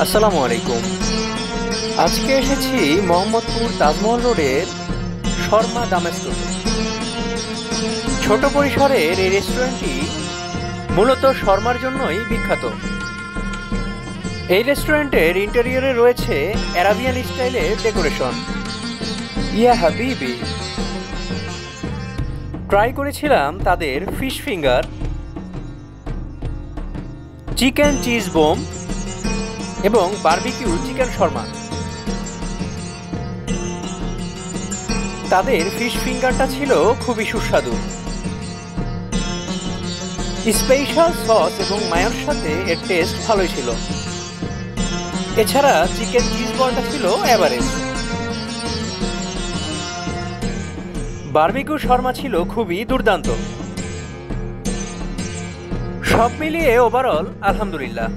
আসসালামু আলাইকুম। আজকে এসেছি মোহাম্মদপুর তাজমহল রোডের শর্মা দামেস্কোতে। ছোট পরিসরের এই রেস্টুরেন্টটি মূলত শর্মার জন্যই বিখ্যাত। এই রেস্টুরেন্টের ইন্টেরিয়রে রয়েছে অ্যারাবিয়ান স্টাইলের ডেকোরেশন। ইয়া হাবিবি, ট্রাই করেছিলাম তাদের fish finger, chicken cheese bomb এবং বারবিকিউ চিকেন শর্মা। তাদের ফিশ ফিঙ্গারটা ছিল খুবই সুস্বাদু। স্পেশাল সস এবং মায়োর সাথে এর টেস্ট ভালোই ছিল। এছাড়া চিকেন চিজ বলটা ছিল এভারেজ। বারবিকিউ শর্মা ছিল খুবই দুর্দান্ত। সব মিলিয়ে ওভারঅল আলহামদুলিল্লাহ।